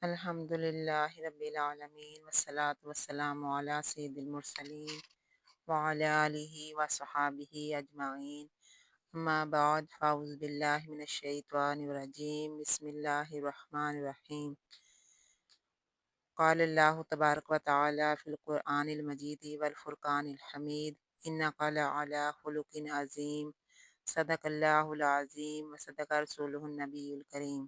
الحمد للہ رب العالمین والصلاة والسلام علی سید المرسلین وعلی آلہ وصحابہ اجمعین اما بعد فاعوذ باللہ من الشیطان الرجیم بسم اللہ الرحمن الرحیم قال اللہ تبارک و تعالی فی القرآن المجید والفرقان الحمید انک لعلی خلق عظیم صدق اللہ العظیم وصدق رسولہ النبی الکریم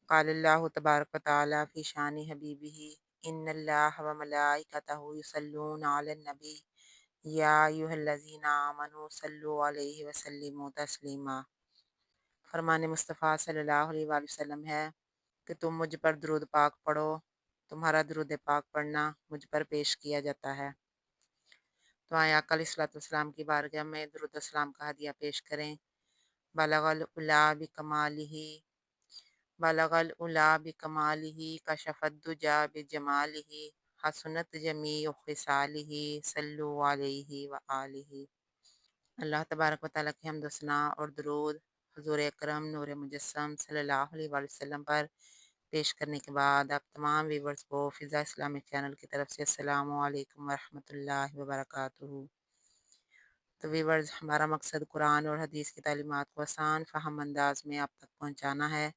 قال اللہ تبارک و تعالی فی شان حبیبہ ان اللہ و ملائکتہ یصلون علی النبی یا ایھا الذین آمنوا صلوا علیہ وسلموا تسلیما۔ فرمان مصطفیٰ صلی اللہ علیہ وآلہ وسلم ہے کہ تم مجھ پر درود پاک پڑھو، تمہارا درود پاک پڑھنا مجھ پر پیش کیا جاتا ہے۔ تو آئیں آقا علیہ الصلوۃ والسلام کی بارگاہ میں درود السلام کا ہدیہ پیش کریں۔ بلغ العلا بکمالہ، بلغ العلا بکمالہ، کشف الدجی بجمالہ، حسنت جمیع خصالہ، صلو علیہ وآلہ۔ اللہ تبارک و تعالیٰ کی حمد و ثنا اور درود حضور اکرم نور مجسم صلی اللہ علیہ وآلہ وسلم پر پیش کرنے کے بعد آپ تمام ویورز کو فضا اسلامک چینل کی طرف سے السلام علیکم ورحمۃ اللہ وبرکاتہ۔ تو ویورز، ہمارا مقصد قرآن اور حدیث کی تعلیمات کو آسان فہم انداز میں آپ تک پہنچانا ہے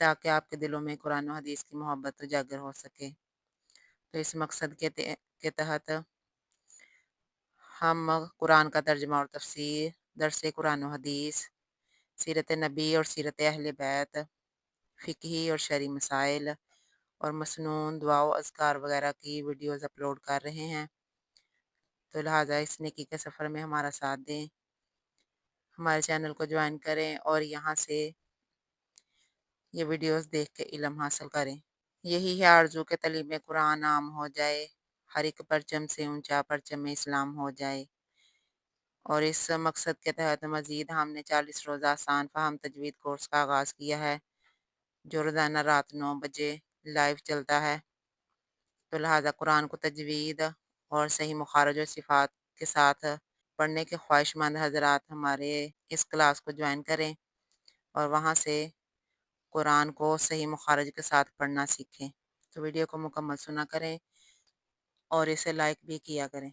تاکہ آپ کے دلوں میں قرآن و حدیث کی محبت اجاگر ہو سکے۔ تو اس مقصد کے تحت ہم قرآن کا ترجمہ اور تفسیر، درس قرآن و حدیث، سیرت نبی اور سیرت اہل بیت، فقہی اور شرعی مسائل اور مسنون دعا و اذکار وغیرہ کی ویڈیوز اپلوڈ کر رہے ہیں۔ تو لہٰذا اس نیکی کے سفر میں ہمارا ساتھ دیں، ہمارے چینل کو جوائن کریں اور یہاں سے یہ ویڈیوز دیکھ کے علم حاصل کریں۔ یہی ہے آرزو کہ تعلیم قرآن عام ہو جائے، ہر ایک پرچم سے اونچا پرچم اسلام ہو جائے۔ اور اس مقصد کے تحت مزید ہم نے 40 روزہ آسان فہم تجوید کورس کا آغاز کیا ہے، جو روزانہ رات 9 بجے لائیو چلتا ہے۔ تو لہٰذا قرآن کو تجوید اور صحیح مخارج و صفات کے ساتھ پڑھنے کے خواہش مند حضرات ہمارے اس کلاس کو جوائن کریں اور وہاں سے قرآن کو صحیح مخارج کے ساتھ پڑھنا سیکھیں۔ تو ویڈیو کو مکمل سنا کریں اور اسے لائک بھی کیا کریں۔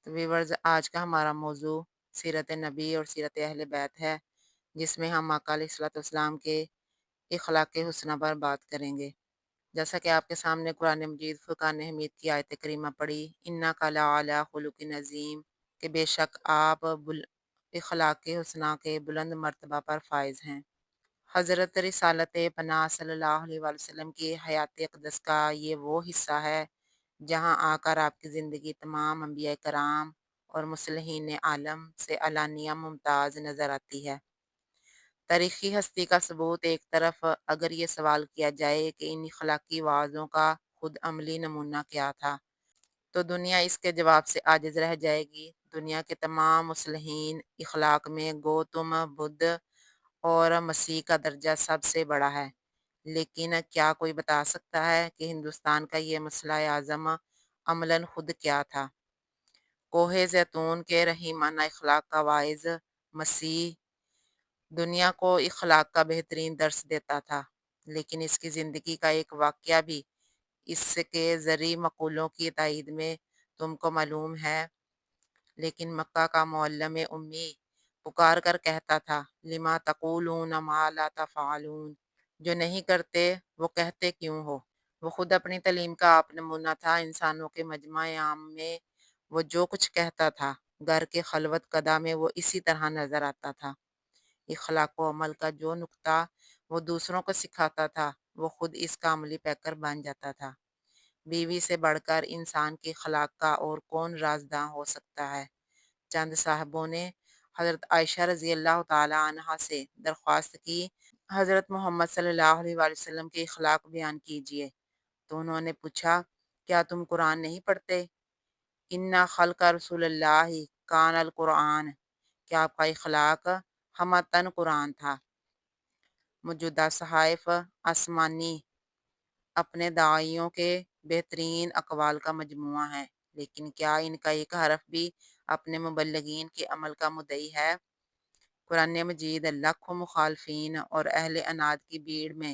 تو ویورز، آج کا ہمارا موضوع سیرت نبی اور سیرت اہل بیت ہے، جس میں ہم آقا علیہ الصلوۃ والسلام کے اخلاق حسنہ پر بات کریں گے۔ جیسا کہ آپ کے سامنے قرآن مجید فرقان حمید کی آیت کریمہ پڑھی، انک لعلی خلق عظیم، کہ بے شک آپ اخلاق حسنہ کے بلند مرتبہ پر فائز ہیں۔ حضرت رسالت پناہ صلی اللہ علیہ وآلہ وسلم کی حیات اقدس کا یہ وہ حصہ ہے جہاں آ کر آپ کی زندگی تمام انبیاء کرام اور مصلحین عالم سے علانیہ ممتاز نظر آتی ہے۔ تاریخی ہستی کا ثبوت ایک طرف، اگر یہ سوال کیا جائے کہ ان اخلاقی وعظوں کا خود عملی نمونہ کیا تھا، تو دنیا اس کے جواب سے عاجز رہ جائے گی۔ دنیا کے تمام مصلحین اخلاق میں گوتم بدھ اور مسیح کا درجہ سب سے بڑا ہے، لیکن کیا کوئی بتا سکتا ہے کہ ہندوستان کا یہ مسئلہ اعظم عملاً خود کیا تھا؟ کوہ زیتون کے رحیمانہ اخلاق کا واعظ مسیح دنیا کو اخلاق کا بہترین درس دیتا تھا، لیکن اس کی زندگی کا ایک واقعہ بھی اس کے زرعی مقولوں کی تائید میں تم کو معلوم ہے۔ لیکن مکہ کا معلم امی پکار کر کہتا تھا، لما تقولون ما لا تفعلون، جو نہیں کرتے وہ کہتے کیوں ہو؟ وہ خود اپنی تعلیم کا آپ نمونہ تھا۔ انسانوں کے مجمع عام میں وہ جو کچھ کہتا تھا، گھر کے خلوت کدہ میں وہ اسی طرح نظر آتا تھا۔ اخلاق و عمل کا جو نقطہ وہ دوسروں کو سکھاتا تھا، وہ خود اس کا عملی پیکر بن جاتا تھا۔ بیوی سے بڑھ کر انسان کے اخلاق کا اور کون رازداں ہو سکتا ہے؟ چند صاحبوں نے حضرت عائشہ رضی اللہ تعالی عنہا سے درخواست کی، حضرت محمد صلی اللہ علیہ وآلہ وسلم کے اخلاق بیان کیجئے۔ تو انہوں نے پوچھا، کیا تم قرآن نہیں پڑھتے؟ انا خلق رسول اللہ کان القرآن، کیا آپ کا اخلاق ہمتن قرآن تھا؟ موجودہ صحائف آسمانی اپنے داعیوں کے بہترین اقوال کا مجموعہ ہے، لیکن کیا ان کا ایک حرف بھی اپنے مبلغین کے عمل کا مدعی ہے؟ قرآن مجید لاکھوں مخالفین اور اہل عناد کی بھیڑ میں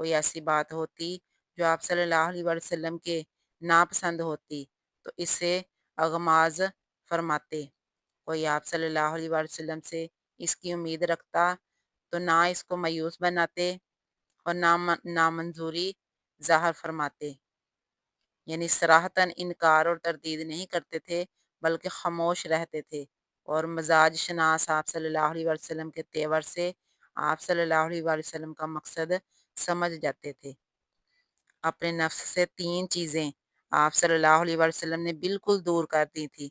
کوئی ایسی بات ہوتی جو آپ صلی اللہ علیہ وسلم کے ناپسند ہوتی تو اسے اغماض فرماتے، کوئی آپ صلی اللہ علیہ وسلم سے اس کی امید رکھتا تو نہ اس کو مایوس بناتے اور نامنظوری ظاہر فرماتے، یعنی صراحتاً انکار اور تردید نہیں کرتے تھے بلکہ خاموش رہتے تھے اور مزاج شناس آپ صلی اللہ علیہ وسلم کے تیور سے آپ صلی اللہ علیہ وسلم کا مقصد سمجھ جاتے تھے۔ اپنے نفس سے 3 چیزیں آپ صلی اللہ علیہ وسلم نے بالکل دور کر دی تھی: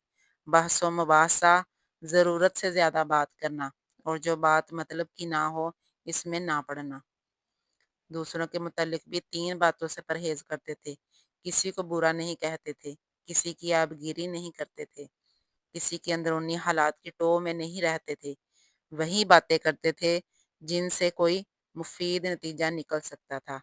بحث و مباحثہ، ضرورت سے زیادہ بات کرنا، اور جو بات مطلب کی نہ ہو اس میں نہ پڑنا۔ دوسروں کے متعلق بھی 3 باتوں سے پرہیز کرتے تھے: کسی کو برا نہیں کہتے تھے، کسی کی آبگیری نہیں کرتے تھے، کسی کے اندرونی حالات کی ٹو میں نہیں رہتے تھے، وہی باتیں کرتے تھے جن سے کوئی مفید نتیجہ نکل سکتا تھا۔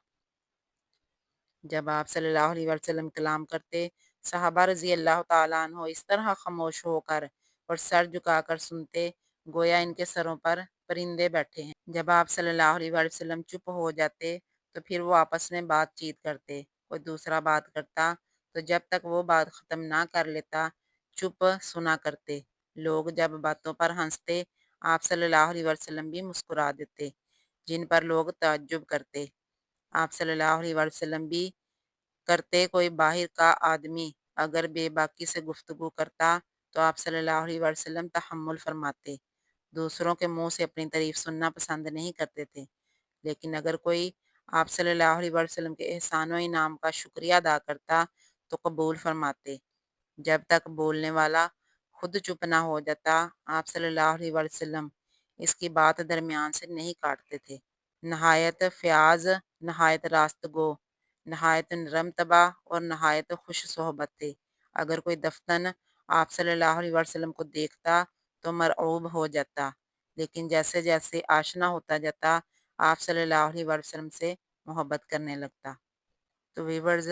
جب آپ صلی اللہ علیہ وسلم کلام کرتے، صحابہ رضی اللہ تعالیٰ عنہ اس طرح خاموش ہو کر اور سر جھکا کر سنتے گویا ان کے سروں پر پرندے بیٹھے ہیں۔ جب آپ صلی اللہ علیہ وسلم چپ ہو جاتے تو پھر وہ آپس میں بات چیت کرتے، کوئی دوسرا بات کرتا تو جب تک وہ بات ختم نہ کر لیتا چپ سنا کرتے۔ لوگ جب باتوں پر ہنستے آپ صلی اللہ علیہ وسلم بھی مسکرا دیتے، جن پر لوگ تعجب کرتے۔ آپ صلی اللہ علیہ وسلم بھی کرتے۔ کوئی باہر کا آدمی اگر بے باکی سے گفتگو کرتا تو آپ صلی اللہ علیہ وسلم تحمل فرماتے، دوسروں کے منہ سے اپنی تعریف سننا پسند نہیں کرتے تھے، لیکن اگر کوئی آپ صلی اللہ علیہ وسلم کے احسان و انعام کا شکریہ ادا کرتا تو قبول فرماتے، جب تک بولنے والا خود چپ نہ ہو جاتا آپ صلی اللہ علیہ وسلم اس کی بات درمیان سے نہیں کاٹتے تھے۔ نہایت فیاض، نہایت راست گو، نہایت نرم طبع اور نہایت خوش صحبت تھے۔ اگر کوئی دفتن آپ صلی اللہ علیہ وسلم کو دیکھتا تو مرعوب ہو جاتا، لیکن جیسے جیسے آشنا ہوتا جاتا آپ صلی اللہ علیہ وسلم سے محبت کرنے لگتا۔ تو ویورز،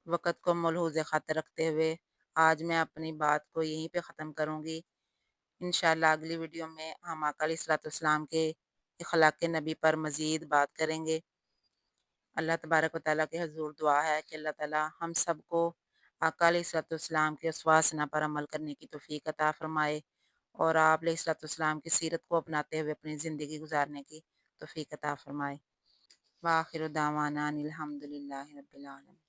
وقت کو ملحوظ خاطر رکھتے ہوئے آج میں اپنی بات کو یہیں پہ ختم کروں گی۔ انشاءاللہ اگلی ویڈیو میں ہم آقا علیہ الصلوۃ والسلام کے اخلاق نبی پر مزید بات کریں گے۔ اللہ تبارک و تعالیٰ کے حضور دعا ہے کہ اللہ تعالیٰ ہم سب کو آقا علیہ الصلوۃ والسلام کے اسوہ حسنہ پر عمل کرنے کی توفیق عطا فرمائے اور آپ علیہ الصلوۃ والسلام کی سیرت کو اپناتے ہوئے اپنی زندگی گزارنے کی توفیق عطا فرمائے۔ وآخر دعوانا ان الحمد للہ رب العالمین۔